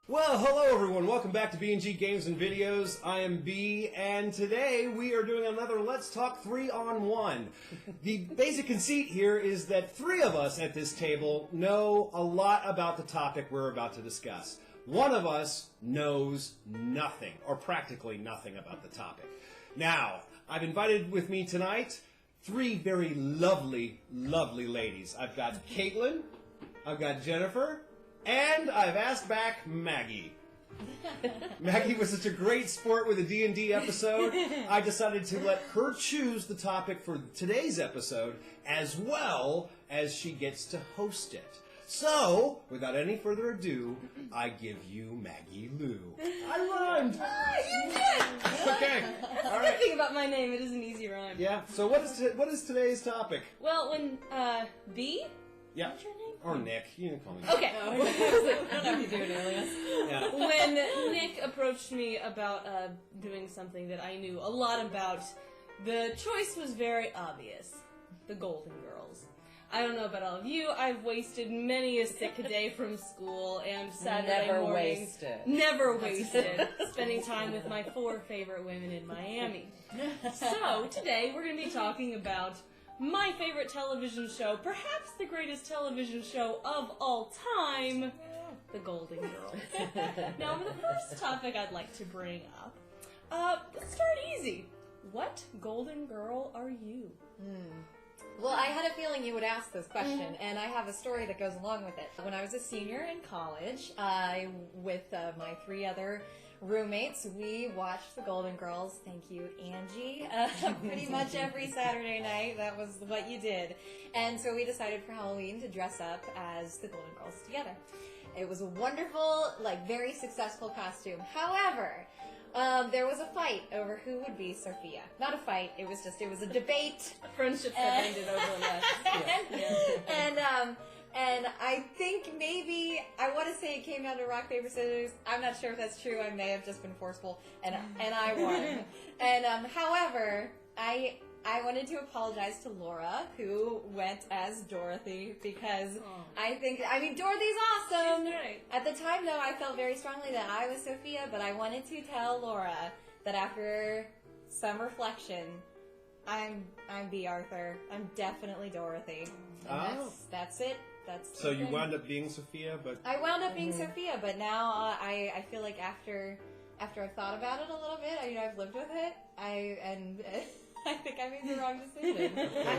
Well, hello everyone. Welcome back to B&G Games and Videos. I am B, and today we are doing another Let's Talk 3-on-1. The basic conceit here is that three of us at this table know a lot about the topic we're about to discuss. One of us knows nothing, or practically nothing about the topic. Now, I've invited with me tonight three very lovely, lovely ladies. I've got Caitlin, I've got Jennifer, and I've asked back Maggie. Maggie was such a great sport with a D&D episode, I decided to let her choose the topic for today's episode, as well as she gets to host it. So, without any further ado, I give you Maggie Lou. I rhymed! Oh, you did! Okay, That's all the good thing about my name, it is an easy rhyme. Yeah, so what is today's topic? Well, when, B? Yeah. What's your name? Or Nick, you can call me. Okay. I don't know if you do an alias. Yeah. When Nick approached me about doing something that I knew a lot about, the choice was very obvious. The Golden Girls. I don't know about all of you, I've wasted many a sick day from school and Saturday morning. Never wasted. Spending time with my 4 favorite women in Miami. So, today we're going to be talking about my favorite television show, perhaps the greatest television show of all time, The Golden Girls. Now, for the first topic I'd like to bring up, let's start easy. What Golden Girl are you? Well, I had a feeling you would ask this question, and I have a story that goes along with it. When I was a senior in college, with my 3 other roommates, we watched The Golden Girls. Thank you, Angie. Pretty much every Saturday night, that was what you did. And so we decided for Halloween to dress up as The Golden Girls together. It was a wonderful, very successful costume. However, there was a fight over who would be Sophia. Not a fight, it was a debate. Friendship that ended over less. And I think maybe, I want to say it came down to rock, paper, scissors. I'm not sure if that's true. I may have just been forceful. And I won. And, however, I wanted to apologize to Laura, who went as Dorothy, because Dorothy's awesome! She's great. At the time, though, I felt very strongly that I was Sophia, but I wanted to tell Laura that after some reflection, I'm B. Arthur. I'm definitely Dorothy. And that's it. So you wound up being Sophia, but... I wound up being Sophia, but now I feel like after I've thought about it a little bit, I've lived with it, I think I made the wrong decision.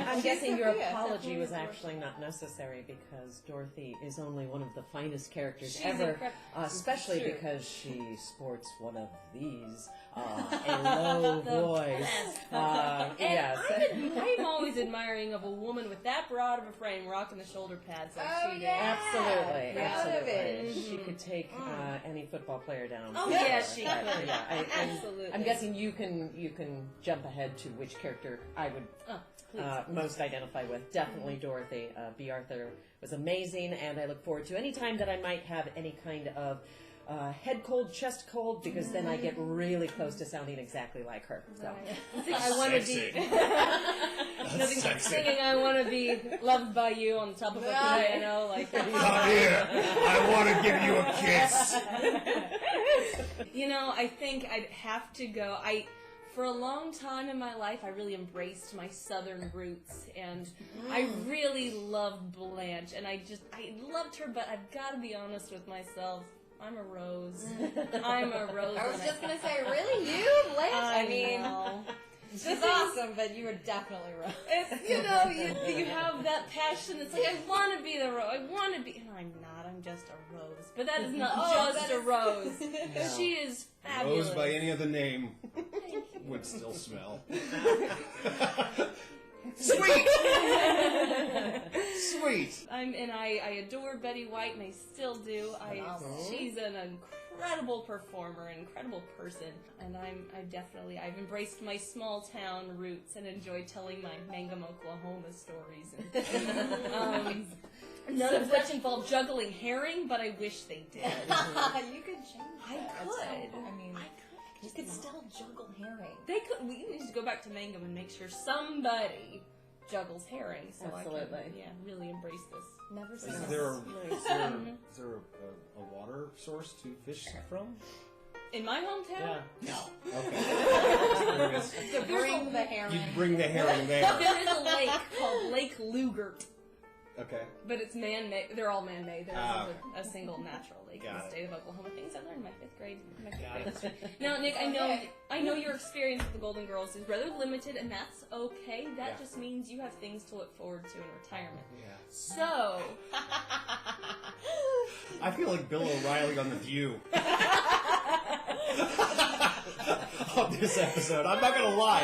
I'm guessing your apology was actually not necessary because Dorothy is only one of the finest characters ever, especially because she sports one of these, a low voice. Yes. I'm always admiring of a woman with that broad of a frame rocking the shoulder pads like she did. Absolutely. She could take any football player down. Oh, yeah, she could. Absolutely. I'm guessing you can jump ahead to which character I would most identify with. Definitely Dorothy. B. Arthur was amazing, and I look forward to any time that I might have any kind of head cold, chest cold, because then I get really close to sounding exactly like her. So I want to be singing "I Want to Be Loved by You" on the top of a piano, like. Come here, I want to give you a kiss. I think I'd have to go. For a long time in my life, I really embraced my southern roots, and I really loved Blanche, and I loved her, but I've got to be honest with myself. I'm a rose. I'm a rose. I was just going to say, really? You, Blanche? I mean... She's awesome, but you were definitely wrong. You have that passion. It's like, I want to be the rose. I want to be... And I'm not. I'm just a rose. But that is not just a rose. No. She is fabulous. Rose by any other name would still smell. Sweet! Sweet! I adore Betty White, and I still do. She's an incredible performer, an incredible person, and I've embraced my small town roots and enjoyed telling my Mangum, Oklahoma stories. None of which involve juggling herring, but I wish they did. You could change that. I could. You could still juggle herring. They could. We need to go back to Mangum and make sure somebody juggles herring, so Absolutely. I can really embrace this. Never seen Is this. there, Nice. is there a water source to fish from? In my hometown, No. Okay. To bring the herring. You'd bring the herring there. there is a lake called Lake Lugert, Okay. but it's man-made. They're all man-made. There Ah, isn't a single natural lake in Got the it. state of Oklahoma. Things I learned in my fifth grade. Got it. Now, Nick, I know your experience with the Golden Girls is rather limited, and that's okay. That Yeah. just means you have things to look forward to in retirement. Yeah. So, I feel like Bill O'Reilly on The View. On this episode, I'm not gonna lie.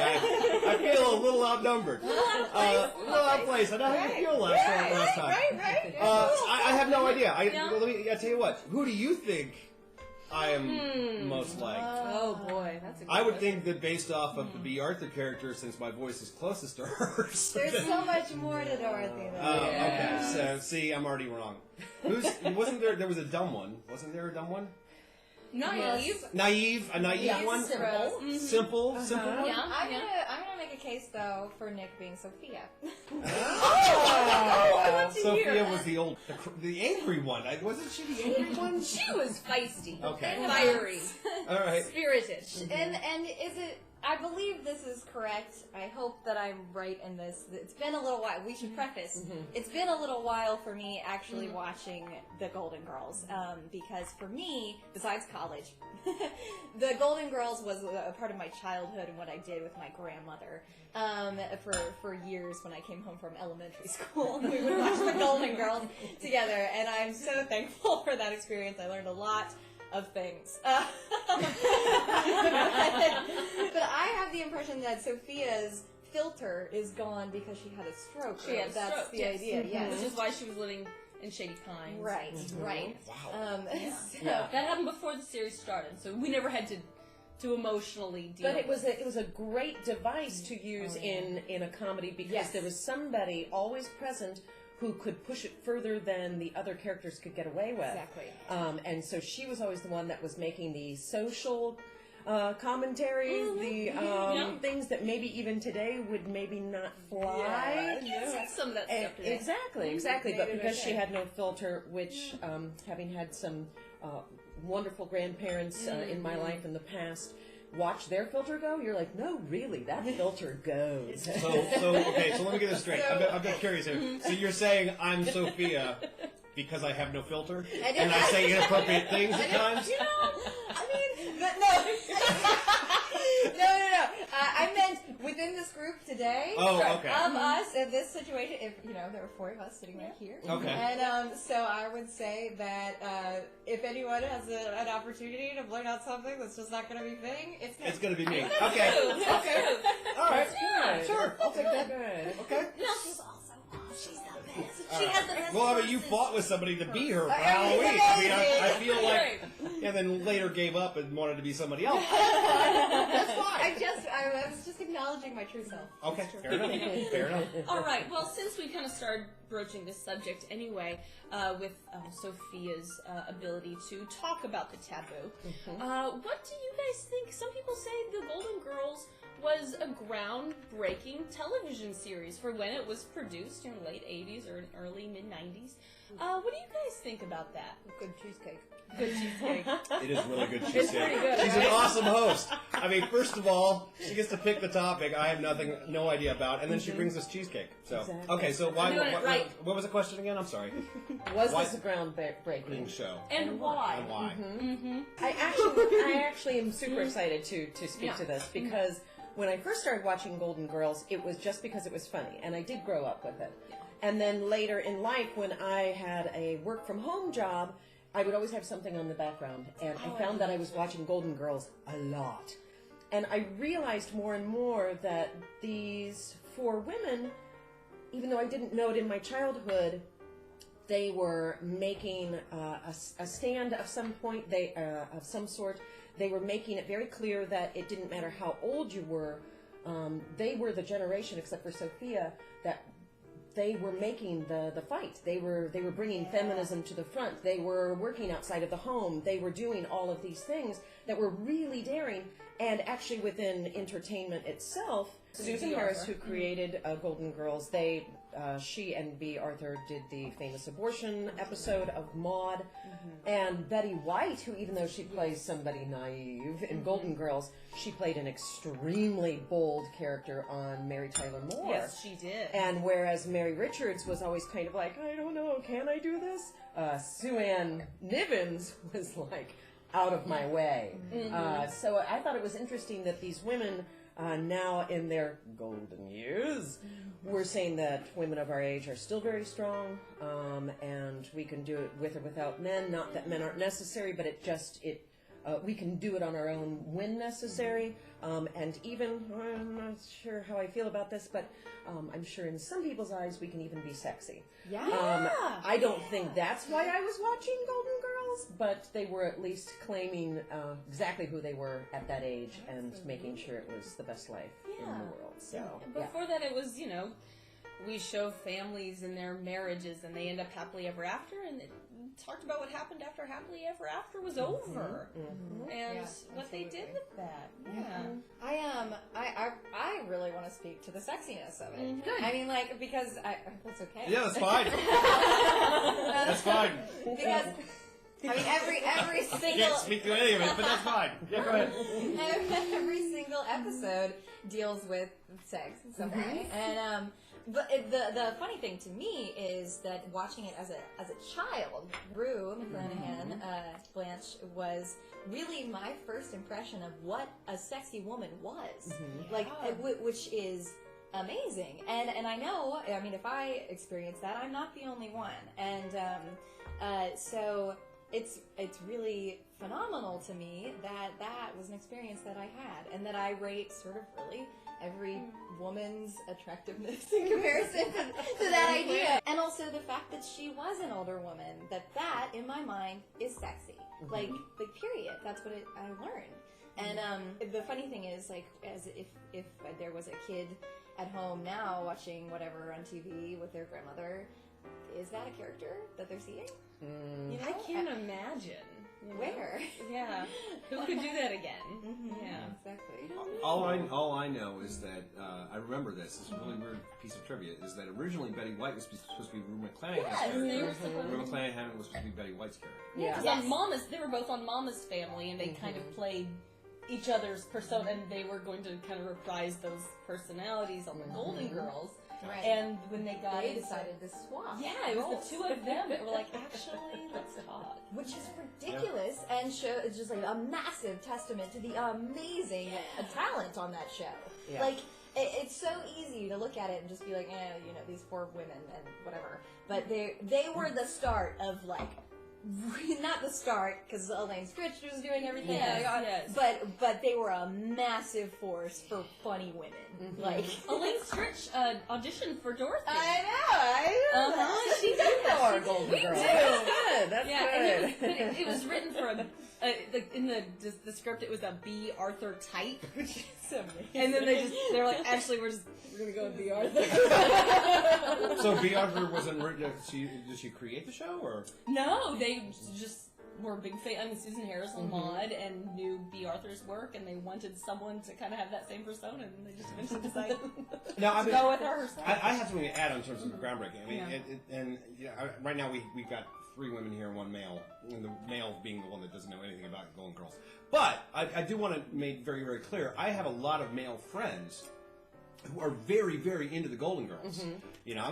I feel a little outnumbered. A little out of place. I know how you feel last time. Right. I have no idea. I Yeah. tell you what. Who do you think I am most like? oh boy, that's a good I would question. think that based off of the B. Arthur character, since my voice is closest to hers. There's so much more to Dorothy than Oh, that. okay. So, see, I'm already wrong. Wasn't there? There was a dumb one. Wasn't there a dumb one? Naive. Naive, a naive Yes, one. simple. Simple one. Yeah. I'm gonna make a case though for Nick being Sophia. Sophia was the old, the angry one. Wasn't she the angry one? She was feisty. Okay. And fiery. All right. Spirited. And is it? I believe this is correct. I hope that I'm right in this. It's been a little while. We should preface. It's been a little while for me actually watching the Golden Girls because for me, besides college, the Golden Girls was a part of my childhood and what I did with my grandmother for years when I came home from elementary school. We would watch the Golden Girls together, and I'm so thankful for that experience. I learned a lot of things. But I have the impression that Sophia's filter is gone because she had a stroke. She had a That's stroke, the yes. idea, yes. Which is why she was living in Shady Pines. Right, right. Wow. So, Yeah. That happened before the series started, so we never had to emotionally deal But it with was a great device to use in a comedy because Yes. there was somebody always present who could push it further than the other characters could get away with. Exactly. And so she was always the one that was making the social commentaries, the Yeah. things that maybe even today would maybe not fly. Yeah. Some of that stuff today. Exactly. But Made it because she okay. had no filter, which having had some wonderful grandparents in my life in the past, watch their filter go, you're like, no, really, that filter goes. So okay. So let me get this straight. I'm a bit curious here. So you're saying I'm Sophia because I have no filter and I say inappropriate things at times? You know, I mean, but no. I meant within this group today. Oh, okay. Of us in this situation, if there were four of us sitting right here. Okay. And so I would say that if anyone has an opportunity to blurt out something that's just not going to be fitting, it's It's gonna be me. Okay. Okay. All right. Good. Sure. I'll take that. Good. Okay. No, she's also she's the best. All She right. has the best. Well, I mean, you voices. fought with somebody to be her for I mean, Halloween. I mean, I feel like, Right. and then later gave up and wanted to be somebody else. That's fine. I was just acknowledging my true self. Okay. Fair enough. Fair enough. All right. Well, since we kind of started broaching this subject anyway, with Sophia's ability to talk about the taboo, what do you guys think? Some people say the Golden Girls was a groundbreaking television series for when it was produced in the late 80s or early mid 90s. What do you guys think about that? Good cheesecake. Good cheesecake. It is really good It's cheesecake. pretty good, She's an right? awesome host. I mean, first of all, she gets to pick the topic I have no idea about, and then she brings us cheesecake. So, Exactly. okay, so why? I'm doing it right. What was the question again? I'm sorry. Was Why- this a groundbreaking Show. And why? And why? I actually am super excited to speak Yeah. to this because when I first started watching Golden Girls, it was just because it was funny, and I did grow up with it. And then later in life, when I had a work from home job, I would always have something on the background, and I found that I was watching Golden Girls a lot. And I realized more and more that these four women, even though I didn't know it in my childhood, they were making a stand of some point, of some sort. They were making it very clear that it didn't matter how old you were. They were the generation, except for Sophia, that they were making the fight. They were bringing feminism to the front. They were working outside of the home. They were doing all of these things that were really daring. And actually, within entertainment itself, Susan Bea Harris, Arthur. who created Golden Girls, she and Bea Arthur did the famous abortion episode of Maude, and Betty White, who even though she plays somebody naive in Golden Girls, she played an extremely bold character on Mary Tyler Moore. Yes, she did. And whereas Mary Richards was always kind of like, I don't know, can I do this? Sue Ann Nivens was like, out of my way. So I thought it was interesting that these women, now in their golden years, were saying that women of our age are still very strong, and we can do it with or without men. Not that men aren't necessary, but we can do it on our own when necessary. And even, I'm not sure how I feel about this, but I'm sure in some people's eyes we can even be sexy. Yeah. I don't think that's why I was watching Golden Girls, but they were at least claiming exactly who they were at that age and making sure it was the best life in the world. So Before that, it was, we show families and their marriages, and they end up happily ever after, and it talked about what happened after happily ever after was over, and what they did with that. I really want to speak to the sexiness of it. Good. I mean, because that's okay. Yeah, that's fine. That's fine. Because I mean, every I single can't speak to any of it, but that's fine. Yeah, go ahead. every single episode deals with sex in some way, and but the funny thing to me is that watching it as a child, Rue McClanahan, Blanche, was really my first impression of what a sexy woman was, which is amazing. And I know, I mean, if I experience that, I'm not the only one, and so it's really phenomenal to me that was an experience that I had, and that I rate sort of really every woman's attractiveness in comparison to that idea. And also the fact that she was an older woman, that in my mind is sexy. Like period. That's what I learned. And the funny thing is, as if there was a kid at home now watching whatever on TV with their grandmother, is that a character that they're seeing? I can't imagine. Where? Yeah. Who could do that again? Yeah. Exactly. All I know is that I remember this. It's a really weird piece of trivia. Is that originally Betty White was supposed to be Rue McClanahan's character. Rue McClanahan was supposed to be Betty White's character. Yeah, because they were both on Mama's Family, and they kind of played each other's persona, and they were going to kind of reprise those personalities on the Golden Girls. Right. And when they decided to swap. Yeah, it was the two of them that were like, actually, let's talk. Which is ridiculous, and it's just like a massive testament to the amazing talent on that show. Yeah. Like, it's so easy to look at it and just be like, these poor women and whatever. But they were the start of not the start, because Elaine Stritch was doing everything. Yes. But they were a massive force for funny women. Elaine Stritch auditioned for Dorothy. I know. She did know our Golden Girl. That's good. That's good. And it was written for in the script. It was a Bea Arthur type, which is amazing. And then they're like, actually, we're gonna go with Bea Arthur. So Bea Arthur wasn't. Did she create the show or? No, they just were big fan. I mean, Susan Harris on Maude and knew Bea Arthur's work, and they wanted someone to kind of have that same persona, and they just eventually decided to go with her herself. I have something to add in terms of groundbreaking. I mean, right now we've got 3 women here and 1 male, and the male being the one that doesn't know anything about Golden Girls. But I do want to make very, very clear, I have a lot of male friends who are very, very into the Golden Girls. I'm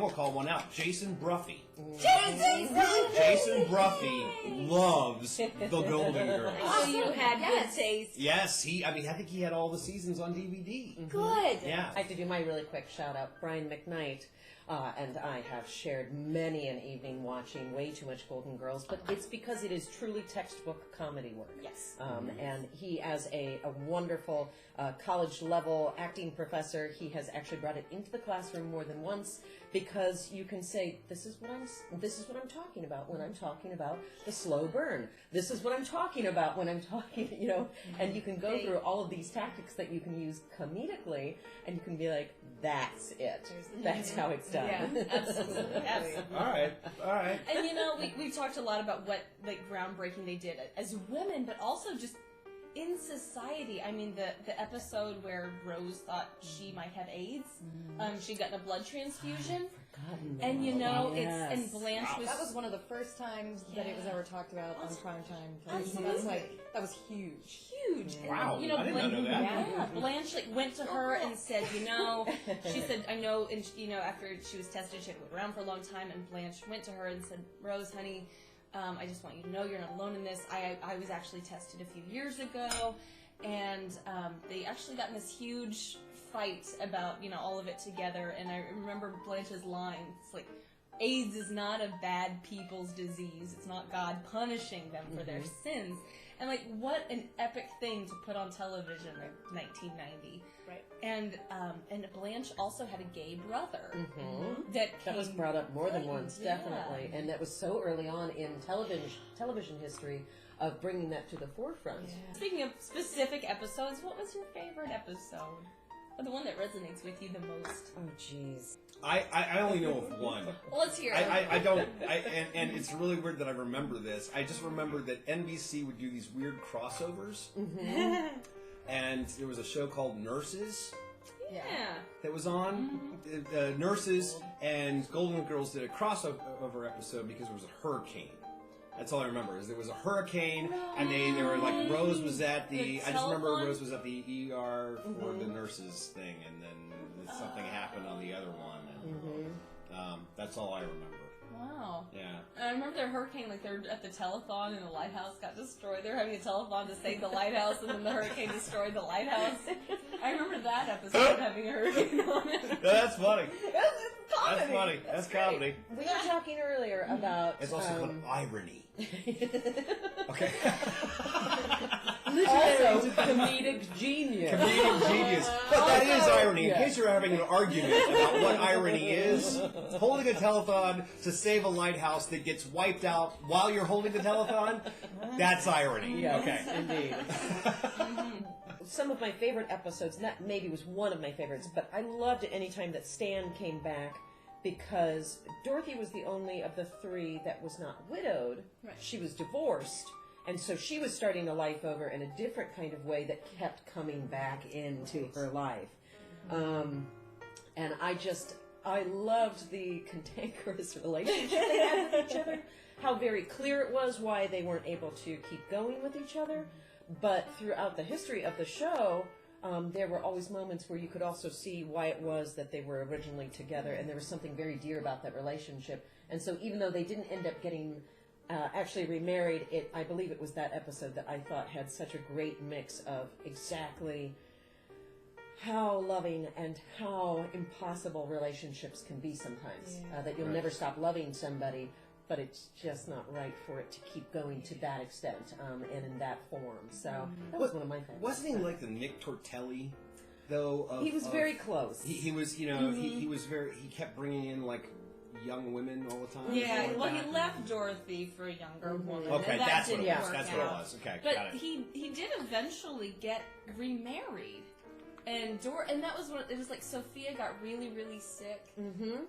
going to call one out. Jason Bruffy. Jason Bruffy loves the Golden Girls. So you had good taste. Yes, I think he had all the seasons on DVD. Good. Yeah. I have to do my really quick shout out. Brian McKnight and I have shared many an evening watching way too much Golden Girls, but it's because it is truly textbook comedy work. Yes. And he, as a wonderful college-level acting professor, he has actually brought it into the classroom more than once, because you can say, this is what I'm talking about when I'm talking about the slow burn. This is what I'm talking about when I'm talking, and you can go through all of these tactics that you can use comedically, and you can be like, that's it. That's how it's done. Yeah, absolutely. All right. And we talked a lot about what groundbreaking they did as women, but also just in society, I mean, the episode where Rose thought she might have AIDS, she got a blood transfusion, and you know, and Blanche was... That was one of the first times that it was ever talked about on primetime television. That was huge. Huge. Wow, And, you know, I did not know that. Yeah, Blanche like went to her and said, you know, she said, I know, and you know, after she was tested, she had been around for a long time, and Blanche went to her and said, Rose, honey, I just want you to know you're not alone in this. I was actually tested a few years ago, and they actually got in this huge fight about, you know, all of it together, and I remember Blanche's line, it's like, AIDS is not a bad people's disease. It's not God punishing them for their sins. And, like, what an epic thing to put on television in 1990. Right. And Blanche also had a gay brother. That was brought up more than once, Yeah. definitely. And that was so early on in television history of bringing that to the forefront. Yeah. Speaking of specific episodes, what was your favorite episode? Or the one that resonates with you the most? Oh, jeez. I only know of one. Well, let's hear it. I don't, and it's really weird that I remember this. I just remember that NBC would do these weird crossovers, and there was a show called Nurses Yeah. that was on. Nurses and Golden Girls did a crossover episode because there was a hurricane. That's all I remember. Is there was a hurricane, and they were like Rose was at the. I just remember Rose was at the ER for the nurses thing, and then something happened on the other one. And, that's all I remember. Wow. Yeah. And I remember the hurricane, like they're at the telethon and the lighthouse got destroyed. They're having a telethon to save the lighthouse, and then the hurricane destroyed the lighthouse. I remember that episode having a hurricane on it. That's funny. Comedy. That's funny. That's comedy. We were talking earlier about... It's also called irony. Okay. Also, comedic genius. Comedic genius. But that is irony. In case you're having an argument about what irony is, holding a telethon to save a lighthouse that gets wiped out while you're holding the telethon, that's irony. Yes, Okay. indeed. Some of my favorite episodes, and that maybe was one of my favorites, but I loved it any time that Stan came back because Dorothy was the only of the three that was not widowed. Right. She was divorced. And so she was starting a life over in a different kind of way that kept coming back into her life. And I loved the cantankerous relationship they had with each other, how very clear it was why they weren't able to keep going with each other. But throughout the history of the show, there were always moments where you could also see why it was that they were originally together, and there was something very dear about that relationship. And so even though they didn't end up getting actually remarried, I believe it was that episode that I thought had such a great mix of exactly how loving and how impossible relationships can be sometimes. That you'll never stop loving somebody, but it's just not right for it to keep going to that extent and in that form. So that was one of my favorites. Wasn't he like the Nick Tortelli, though? He was very close. He was, you know, he was very. He kept bringing in like young women all the time. Yeah, like well, that. he left Dorothy for a younger woman. Okay, and that that's what didn't it was. work That's what it out. was. Okay, But got it. he did eventually get remarried, and that was when it was like Sophia got really, really sick,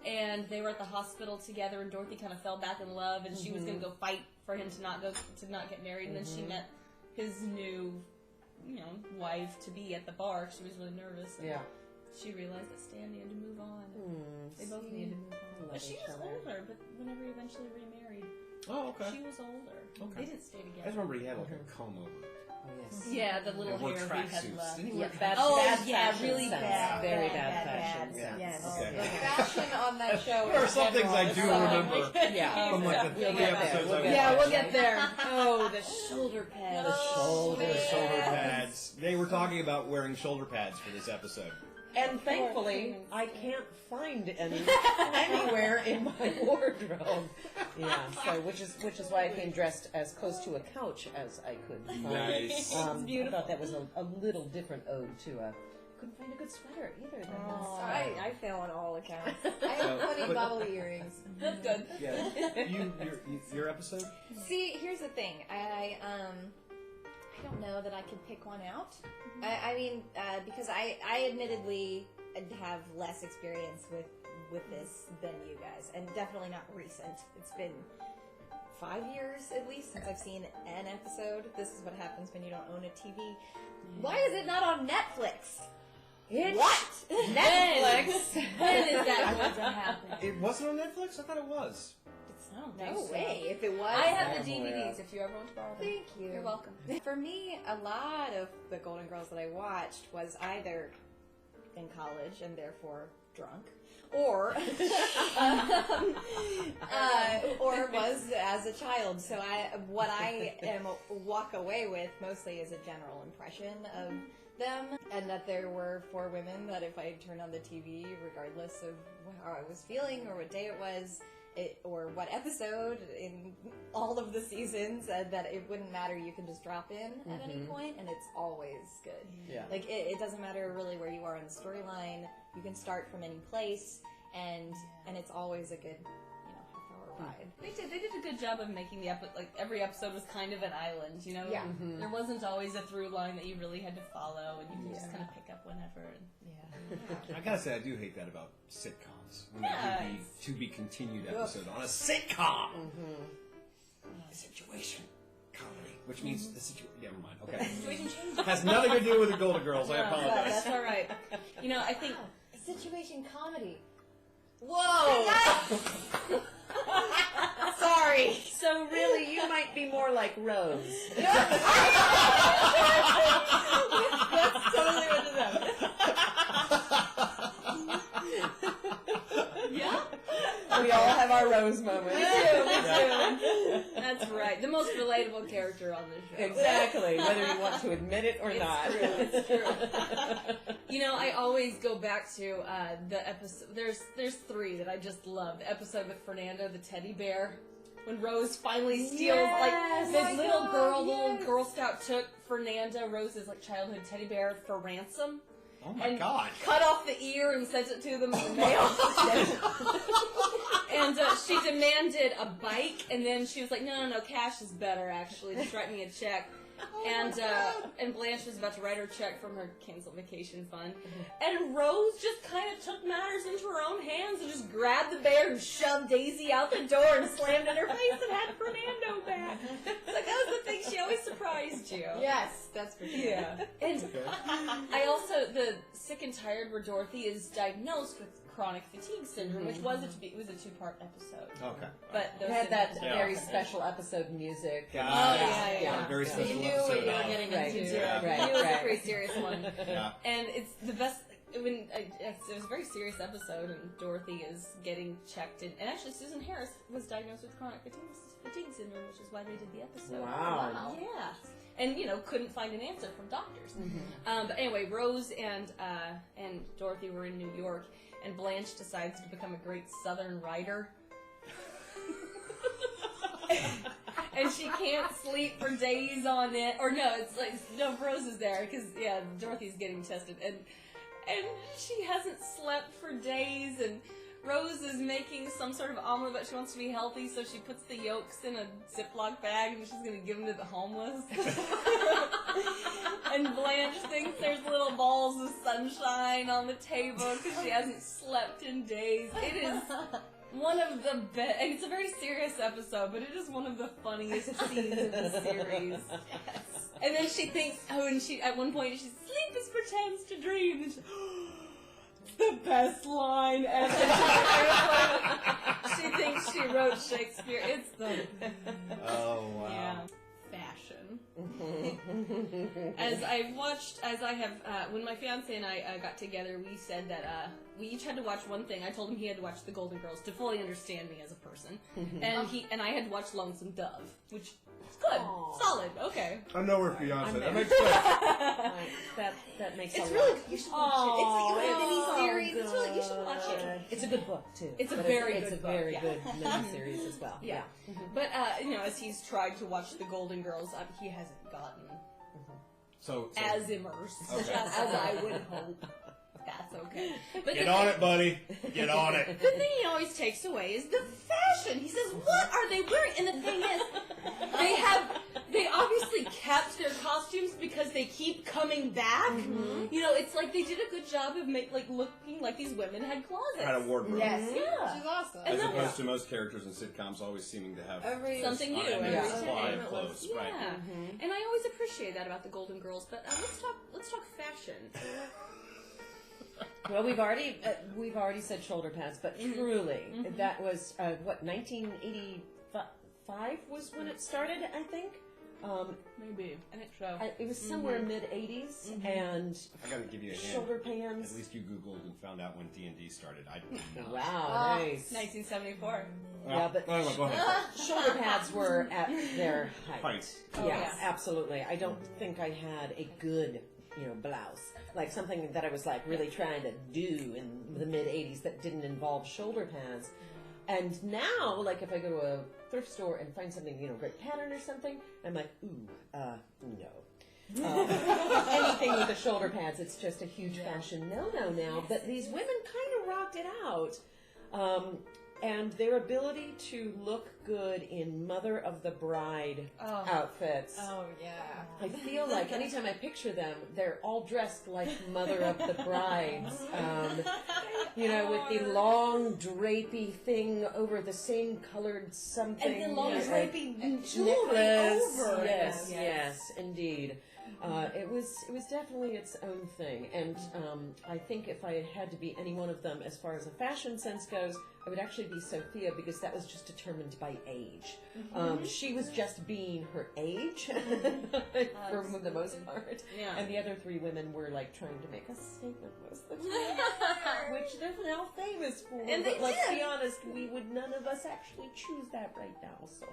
and they were at the hospital together, and Dorothy kind of fell back in love, and she was going to go fight for him to not get married, and then she met his new, wife to be at the bar. She was really nervous. And she realized that Stan needed to move on. They both needed to move on. But she was older, but whenever he eventually remarried, Oh, okay. she was older. Okay. They didn't stay I just together. remember he had like a comb over. Oh, yes. Yeah, the little He wore hair he had tracksuits. left. Didn't he Yeah, wear bad, Oh, bad yeah, fashion really sense. bad, Very bad, bad fashion bad. sense. Yes. Okay. The fashion on that show. There are in some things I general do is so- remember. Yeah. From like the We'll three get there. episodes We'll I get watched. Yeah, we'll get there. Oh, the shoulder pads. The shoulder pads. They were talking about wearing shoulder pads for this episode. And thankfully, I can't find any anywhere in my wardrobe. Yeah, so which is why I came dressed as close to a couch as I could find. Nice. Beautiful. I thought that was a little different ode to couldn't find a good sweater either. I fail on all accounts. I have plenty of bubbly earrings. That's good. Yeah. Your episode? See, here's the thing. I don't know that I could pick one out. I mean, because I admittedly have less experience with this than you guys, and definitely not recent. It's been 5 years at least since I've seen an episode. This is what happens when you don't own a TV. Why is it not on Netflix? What? Netflix? When is that going to happen? It wasn't on Netflix? I thought it was. I don't think No so. way. If it was, I have the Probably, DVDs if you ever want to borrow them. Thank you. You're welcome. For me, a lot of the Golden Girls that I watched was either in college and therefore drunk, or or was as a child. So what I walk away with mostly is a general impression of them, and that there were 4 women that if I turned on the TV, regardless of how I was feeling or what day it was, or what episode in all of the seasons, that it wouldn't matter. You can just drop in at any point, and it's always good. Yeah. Like it doesn't matter really where you are in the storyline. You can start from any place, and it's always a good, half-hour ride. They did a good job of making the every episode was kind of an island, Yeah. There wasn't always a through line that you really had to follow, and you could just kind of pick up whenever. And, I gotta say, I do hate that about sitcoms. When Yeah, they do the to be continued episode on a sitcom. Situation comedy, which means the situation. Never mind. Okay, situation change. has nothing to do with the Golden Girls. I apologize. That's all right. I think Situation comedy. Whoa! Sorry. So really, you might be more like Rose. That's totally what it is. yeah. We all have our Rose moments. We do. That's right. The most relatable character on the show. Exactly, whether you want to admit it or not. It's true. I always go back to the episode. There's 3 that I just love. The episode with Fernando, the teddy bear. When Rose finally steals, this little Girl Scout took Fernando, Rose's childhood teddy bear, for ransom. Oh my god! Cut off the ear and sent it to them in the mail. And she demanded a bike, and then she was like, no, cash is better, actually. Just write me a check. And Blanche was about to write her check from her canceled vacation fund. And Rose just kind of took matters into her own hands and just grabbed the bear and shoved Daisy out the door and slammed in her face and had Fernando back. That was the thing, she always surprised you. Yes, that's for sure. Yeah. And I also, the Sick and Tired where Dorothy is diagnosed with chronic fatigue syndrome, which was a 2-part episode. Okay. But It had that very special episode music. Yeah. Very So special you knew episode. what you were getting Right. into. Yeah. Right. It was a pretty serious one. Yeah. And it's the best. It was a very serious episode, and Dorothy is getting checked. And actually, Susan Harris was diagnosed with chronic fatigue syndrome, which is why they did the episode. Wow. Yeah. And couldn't find an answer from doctors. But anyway, Rose and Dorothy were in New York, and Blanche decides to become a great Southern writer. And she can't sleep for days on it. Or no, Rose is there because Dorothy's getting tested, and she hasn't slept for days, and Rose is making some sort of omelet, but she wants to be healthy, so she puts the yolks in a Ziploc bag and she's going to give them to the homeless. And Blanche thinks there's little balls of sunshine on the table because she hasn't slept in days. It is one of the best, and it's a very serious episode, but it is one of the funniest scenes in the series. Yes. And then she thinks, at one point, she's, sleep is pretends to dream. And the best line ever. She thinks she wrote Shakespeare. It's the... Oh, wow. Yeah. Fashion. When my fiance and I got together, we said that we each had to watch one thing. I told him he had to watch The Golden Girls to fully understand me as a person, and I had to watch Lonesome Dove, which is good, solid, okay. I'm nowhere fiance. That makes sense. That makes It's a really lot. good. You should watch it. It's a miniseries. Good. It's really, you should watch it. It's a good book too. It's a But very it's good a book, very yeah. good miniseries as well. Yeah. But, as he's tried to watch The Golden Girls, he hasn't gotten So as immersed Okay. as I would hope. That's okay. But get on it, buddy. Get on it. The thing he always takes away is the fashion. He says, what are they wearing? And the thing is, they obviously kept their costumes because they keep coming back. it's like they did a good job of looking like these women had closets. Had a wardrobe. Yes, Yeah. which is awesome. And As that opposed was- to most characters in sitcoms always seeming to have something new an every endless supply time. of clothes. Yeah, Right. and I always appreciate that about the Golden Girls. But let's talk fashion. Well, we've already said shoulder pads, but truly, that was 1985 was when it started, I think. Maybe I think so. It was somewhere mid '80s, and I gotta give you a hint. shoulder pans. At least you Googled and found out when D&D started. I did not. Wow, nice. 1974. Yeah, but go ahead. shoulder pads were at their height. Height. Yes, yeah. absolutely. I don't think I had a good, blouse, like something that I was like really trying to do in the mid '80s that didn't involve shoulder pads. And now, like if I go to a thrift store and find something, great pattern or something, I'm like, ooh, no. Anything with the shoulder pads, it's just a huge fashion no now. But these women kind of rocked it out. And their ability to look good in Mother of the Bride outfits. Oh, yeah. I feel like anytime I picture them, they're all dressed like Mother of the Brides. With the long drapey thing over the same colored something. And the long drapey jewelry necklace. over. Yes, indeed. It was definitely its own thing, and I think if I had to be any one of them as far as a fashion sense goes, I would actually be Sophia, because that was just determined by age. She was just being her age for the most part, and the other three women were like trying to make a statement most of the time, which they're now famous for. And but they let's did. be honest, none of us actually choose that right now. So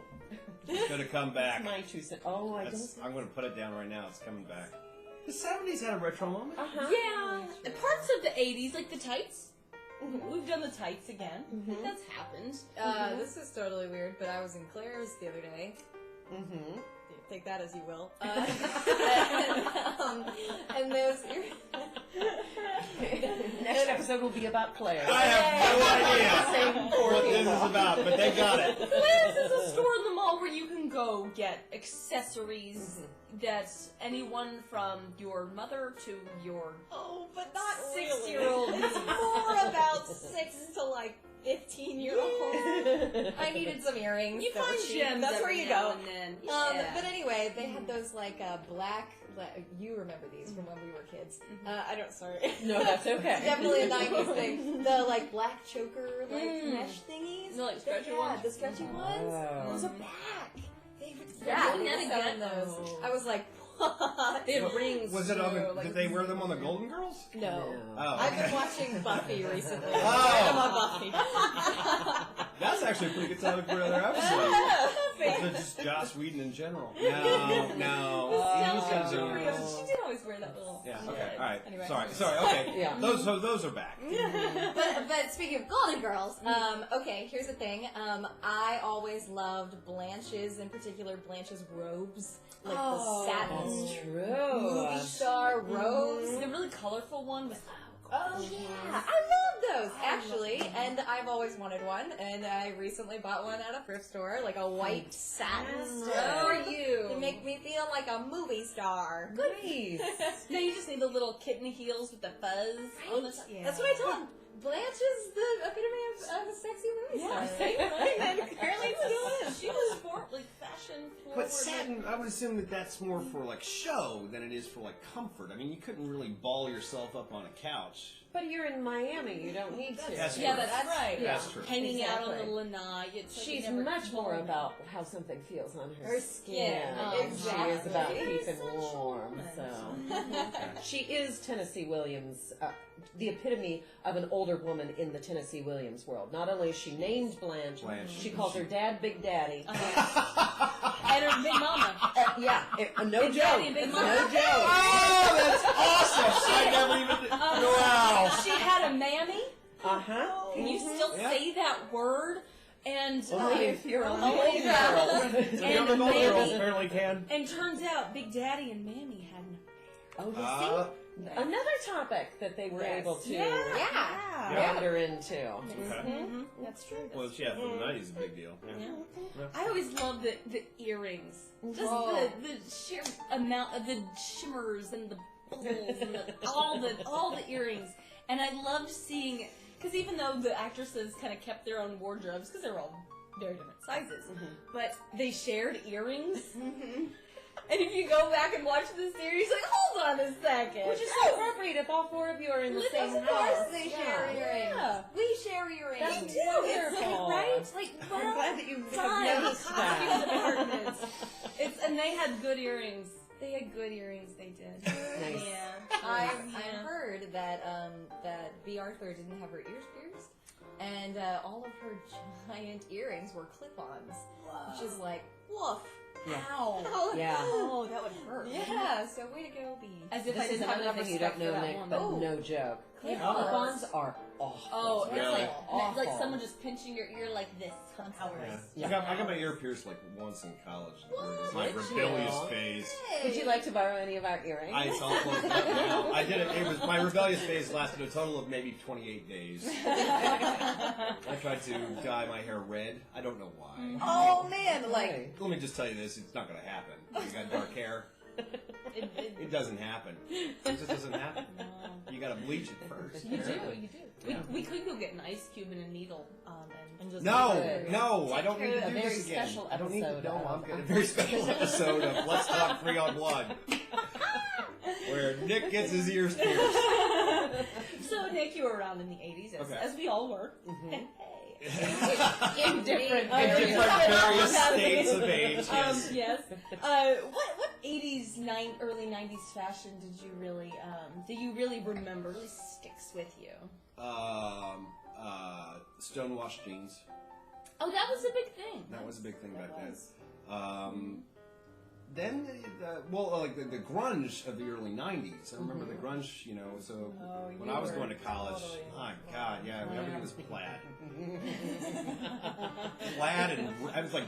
It's gonna come back. my 2 cents. Oh, I don't. I'm gonna put it down right now. It's coming back. The 70s had a retro moment. Yeah, and parts of the 80s, like the tights. We've done the tights again. That's happened. This is totally weird, but I was in Claire's the other day. Take that as you will. And those... Next episode will be about Claire. I have Same no idea poor what this people. is about, but they got it. Claire's is a store in the mall where you can go get accessories that anyone from your mother to your Oh, but not 6-year-old It's more about 6 to like 15-year-olds. I needed some earrings. You that were find cheap. gems. That's where every you now go. And then. Yeah. But anyway, they had those like black. You remember these from when we were kids? I don't. Sorry. No, that's okay. Definitely a 90s thing. The like black choker mesh thingies. No, like stretchy ones? The stretchy ones. Oh. Those are back. They Yeah, they we were never selling got those. those. I was like, what? It rings. Was it on true, the, like- did they wear them on the Golden Girls? No. Oh, I've been okay. watching Buffy recently. Oh. I'm on Buffy. That's actually a pretty good topic for another episode. It's just Joss Whedon in general. No. Selma These are- Cheerios. She did always wear that little. Yeah, okay, alright. Anyway. Sorry, okay. Yeah. Those are back. But speaking of Golden Girls, okay, here's the thing. I always loved Blanche's, in particular Blanche's robes, like the satin That's true. movie star robes. The really colorful one with. Oh yeah, I love those actually, and I've always wanted one, and I recently bought one at a thrift store, like a white satin Good strip. for you. To make me feel like a movie star. Nice. Now you just need the little kitten heels with the fuzz. on the top. Yeah. That's what I told him. Blanche is the epitome of a sexy movie star. And apparently it still is. She was fashion forward. But satin, I would assume that that's more for like show than it is for like comfort. I mean, you couldn't really ball yourself up on a couch. But you're in Miami. You don't need to. That's Yeah, true. that's right. That's true. Hanging out on the Exactly. lanai. It's like She's you never much more know. about how something feels on her, Her skin. Oh, Exactly. She is about keeping Sensual warm. woman. So she is Tennessee Williams, the epitome of an older woman in the Tennessee Williams world. Not only is she named Blanche. She calls her dad Big Daddy. And her big mama. No Big joke. Daddy and Big It's Mama. no joke. Oh, that's awesome! I never even. Wow. She had a mammy. Uh-huh. Can you still Yeah. say that word? And Only if you're a Oh, little yeah. girl. The And younger Golden Girls Mammy. apparently can. and turns out Big Daddy and Mammy had an Oh, you Uh, see? Another topic that they were able to Yeah. wander into. Okay. That's true. Well, yeah, for the 90s is a big deal. Yeah. I always loved the earrings. Just Oh. the sheer amount of the shimmers and the bowls and all the earrings. And I loved seeing, because even though the actresses kind of kept their own wardrobes, because they were all very different sizes, but they shared earrings. And if you go back and watch the series, like, hold on a second. Which is so appropriate if all four of you are in the same Of house. course they share earrings. Yeah. We share earrings. They do, Wonderful. right? Like, well I'm glad that you done. have noticed Costume that. departments. And they had good earrings. They had good earrings. They did. Nice. Yeah. I've heard that that B. Arthur didn't have her ears pierced, and all of her giant earrings were clip-ons, which is like, woof. Yeah. Ow. Yeah. Oh, that would hurt. Yeah, so way to go, B. As if This I is didn't have another enough thing you respect don't know, for that Nick, woman. but Oh. no joke. Clip-ons. Clip-ons are awful. Oh, it's Really? like Awful. someone just pinching your ear like this on hours. Yeah. I got my ear pierced like once in college. What? My Did you? rebellious phase. Would you like to borrow any of our earrings? It's all closed up now. I did it. It was my rebellious phase lasted a total of maybe 28 days. I tried to dye my hair red. I don't know why. Oh man, like Hey. Let me just tell you this: it's not going to happen. You got dark hair. It doesn't happen. It just doesn't happen. You got to bleach it first. You do, you do. Yeah. We could go get an ice cube and a needle, and just No, Good. no, I don't Take need to care do of a this very again. special I don't need to. episode No, of- I'm getting a very special episode of Let's Talk 3 on Blood, where Nick gets his ears pierced. So Nick, you were around in the '80s, Okay. as we all were. In different In areas. different various states of age. Yes. Yes. What '80s, early '90s fashion did you really remember? Really sticks with you? Stonewashed jeans. Oh, that was a big thing. That was a big thing back then. was. Then the grunge of the early '90s. I remember the grunge. So Oh, when you I was were going to college, totally my God, yeah, everything was plaid. Plaid, and I was like,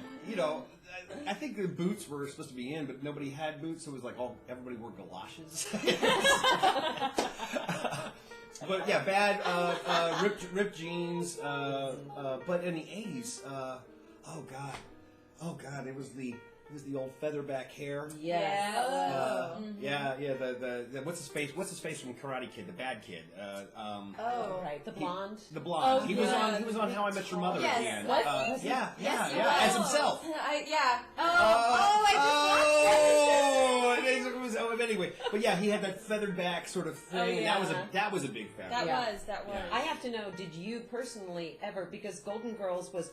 I think the boots were supposed to be in, but nobody had boots, so it was like everybody wore galoshes. But yeah, bad ripped jeans. But in the '80s, oh God, it was the old featherback hair. Yes. Yeah. The what's his face from Karate Kid, the bad kid. Right, the blonde. The blonde. Oh, he was on How I Met Your Mother Yes. at the end. What? As himself. Anyway, but yeah, he had that feathered back sort of thing. Oh, yeah. That was a big factor. That Yeah. was. I have to know, did you personally ever, because Golden Girls was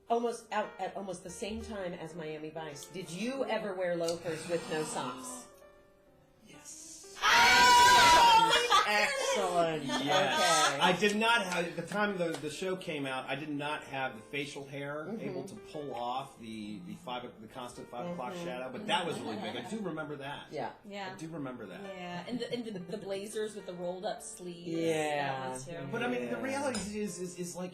almost out at almost the same time as Miami Vice, did you ever wear loafers with no socks? Yes. Excellent. Yes. Okay. I did not have, at the time the show came out, I did not have the facial hair able to pull off the constant 5 o'clock shadow, but that was really big. I do remember that. Yeah. Yeah. I do remember that. Yeah, and the blazers with the rolled up sleeves. Yeah. That one too. But I mean, the reality is like,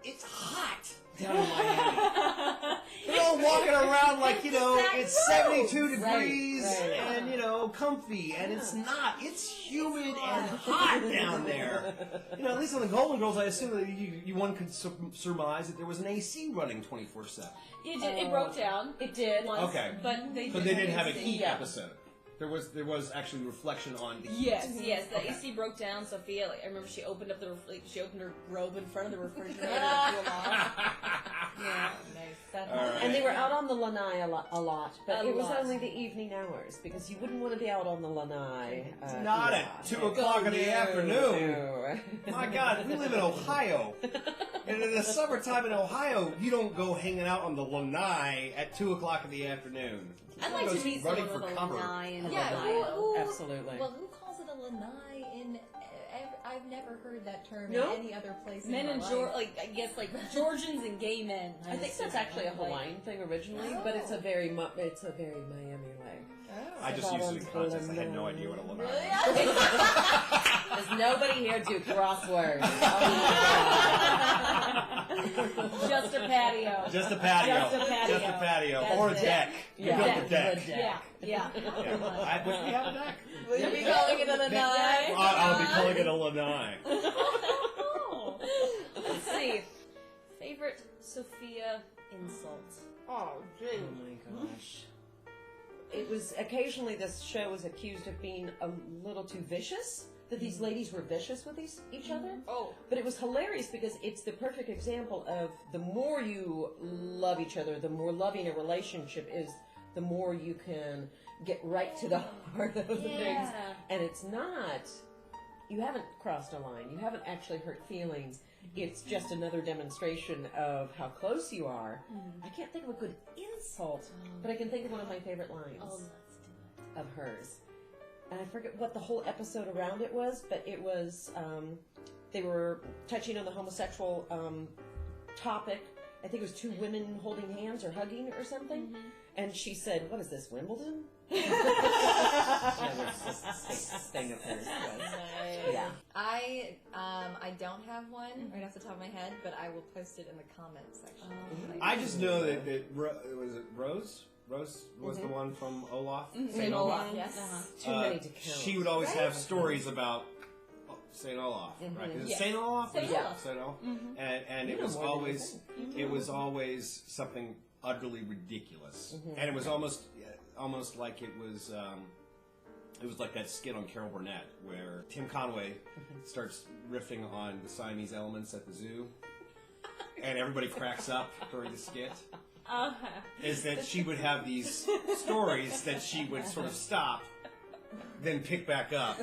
it's hot down in Miami. They're all walking around like, it's 72 degrees Right. and, comfy, and it's not. It's humid and hot down there. At least on the Golden Girls, I assume that one could surmise that there was an AC running 24/7. It broke down. It did. Once, Okay. But they didn't have a AC. heat Yeah. episode. There was actually reflection on the heat. Yes. The Okay. AC broke down. Sophia, I remember she opened up she opened her robe in front of the refrigerator to cool off. Yeah, nice. All right. And they were out on the lanai a lot, but A it was lot. only the evening hours because you wouldn't want to be out on the lanai. Not at 2 o'clock in the afternoon. No. My God, we live in Ohio. And in the summertime in Ohio, you don't go hanging out on the lanai at 2 o'clock in the afternoon. I'd like to meet running someone for with a cover. lanai in Yeah, Ohio. Absolutely. Well, who calls it a lanai in? I've never heard that term No? in any other place. Men in and my life. I guess Georgians and gay men. I think that's actually a Hawaiian thing originally, but it's a very Miami way. Oh. I just used it in context. I had no idea what a lanai was. Does nobody here do crosswords? Just a patio. Just a patio. Just a patio. Just a patio. That's Or a it. deck. You Yeah. built a deck. Yeah. Yeah. Would we have a deck? Will you be calling it a lanai? I'll be calling it a lanai. Oh. Let's see. Favorite Sophia insult. Oh, Oh my gosh. it was occasionally this show was accused of being a little too vicious. That these ladies were vicious with each other. Oh. But it was hilarious because it's the perfect example of the more you love each other, the more loving a relationship is, the more you can get right to the heart of the things. And it's not, you haven't crossed a line. You haven't actually hurt feelings. It's just another demonstration of how close you are. I can't think of a good insult, but I can think of one of my favorite lines of hers. And I forget what the whole episode around it was, but it was, they were touching on the homosexual topic. I think it was two women holding hands or hugging or something. And she said, "What is this, Wimbledon?" That was just a thing of hers. Yeah. I don't have one right off the top of my head, but I will post it in the comments section. I just know that was it Rose? Rose was the one from Olaf. Saint Olaf. Yes. Too many to count. She would always have stories about Saint Olaf, right? Is it Saint Olaf? Saint Olaf. Saint Olaf. And it was always something utterly ridiculous, and it was almost like it was like that skit on Carol Burnett where Tim Conway starts riffing on the Siamese elements at the zoo, and everybody cracks up during the skit. Is that she would have these stories that she would sort of stop, then pick back up.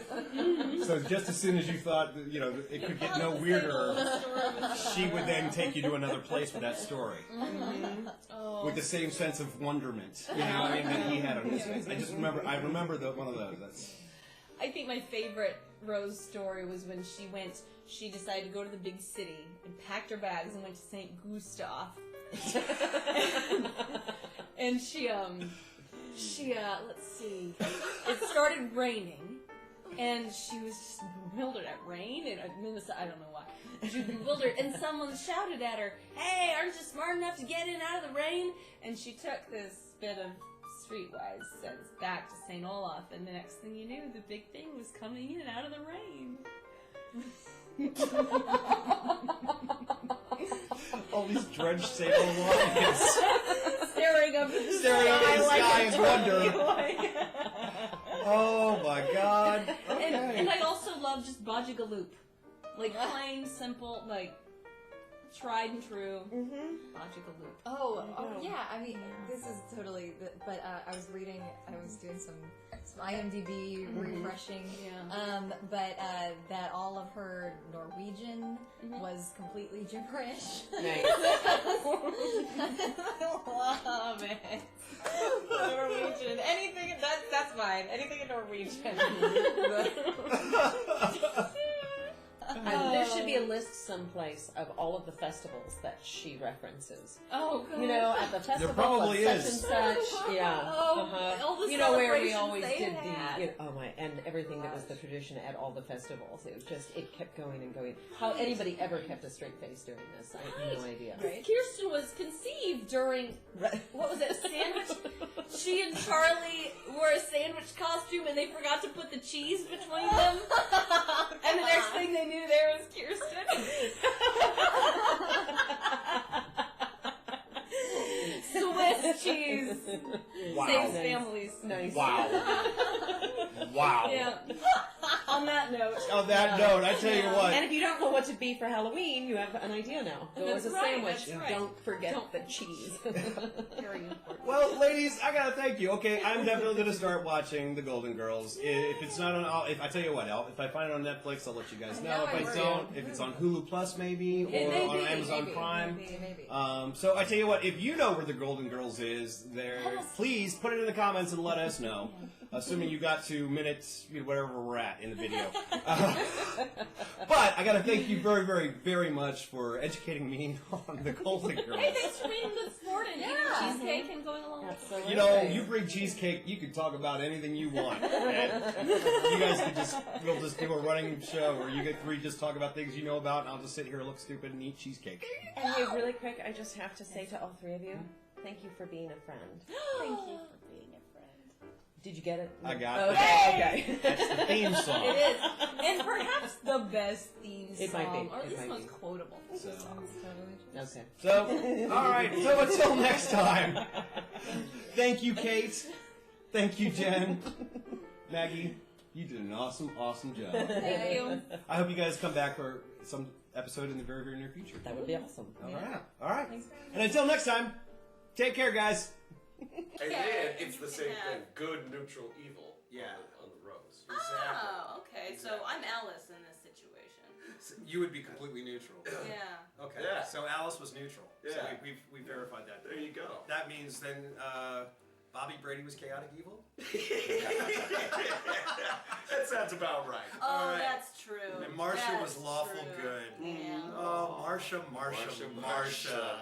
So just as soon as you thought that, it could get no weirder, she would then take you to another place with that story. With the same sense of wonderment, that he had on his face. I remember one of those. I think my favorite Rose story was when she decided to go to the big city and packed her bags and went to St. Gustav. And she let's see, it started raining and she was just bewildered at rain and Minnesota, I don't know why. She was bewildered and someone shouted at her, "Hey, aren't you smart enough to get in out of the rain?" And she took this bit of streetwise sense back to St. Olaf, and the next thing you knew, the big thing was coming in out of the rain. All these drenched sailor lines Staring up at the sky in wonder. Oh my God! Okay. And I also love just Bajigaloop, like plain, simple, like tried and true. Bajigaloop. Oh yeah. I mean, this is totally. But I was doing some IMDb refreshing. Yeah. But that all of her Norwegian was completely gibberish. Nice. I love it. Norwegian. Anything that's fine. Anything in Norwegian. There should be a list someplace of all of the festivals that she references. Oh, God. At the festival probably of is. such and such. Yeah. All the where we celebrations always they did had. and everything that was the tradition at all the festivals. It kept going and going. How anybody ever kept a straight face during this, I have no idea. Right. Kirsten was conceived during, what was it, a sandwich? She and Charlie wore a sandwich costume and they forgot to put the cheese between them. And the next thing they knew, there was Kirsten. Swiss cheese. Wow. Saves families. Nice. Wow. Wow. Yeah. On that note. On that note, I tell you what. And if you don't know what to be for Halloween, you have an idea now. Go That's as a right, sandwich. that's right. Don't forget the cheese. Very important. Well, ladies, I gotta thank you. Okay, I'm definitely gonna start watching The Golden Girls. If it's not on, if I tell you what, if I find it on Netflix, I'll let you guys know. If I don't, if it's on Hulu Plus maybe, or on Amazon Prime. Maybe. So I tell you what, if you know where The Golden Girls is, please put it in the comments and let us know. Assuming you got to minutes, whatever we're at in the video. But I gotta thank you very, very, very much for educating me on The Golden Girls. Hey, thanks for being good sport and eating cheesecake and going along with it. Absolutely. You bring cheesecake, you can talk about anything you want. And you guys we'll just do a running show where you get three just talk about things you know about, and I'll just sit here and look stupid and eat cheesecake. And hey, really quick, I just have to say to all three of you, thank you for being a friend. Thank you for being a friend. Did you get it? I got it. Okay. That's the theme song. It is. And perhaps the best theme song. It might be. Or at It least might most be. quotable theme song. Okay. So, alright, so until next time. Thank you, Kate. Thank you, Jen. Maggie, you did an awesome, awesome job. Thank you. I hope you guys come back for some episode in the very, very near future. That would be awesome. All right. All right. Thanks. And until next time, take care, guys. And then it's the same thing. Good, neutral, evil. Yeah. On the rose. Oh, okay. So I'm Alice in this situation. You would be completely neutral. Yeah. Okay. Yeah. So Alice was neutral. So Yeah. we verified that. There you go. That means then Bobby Brady was chaotic evil? That sounds about right. Oh, All right. that's true. And Marcia was That's lawful true. good. Yeah. Oh, Marsha. Marsha.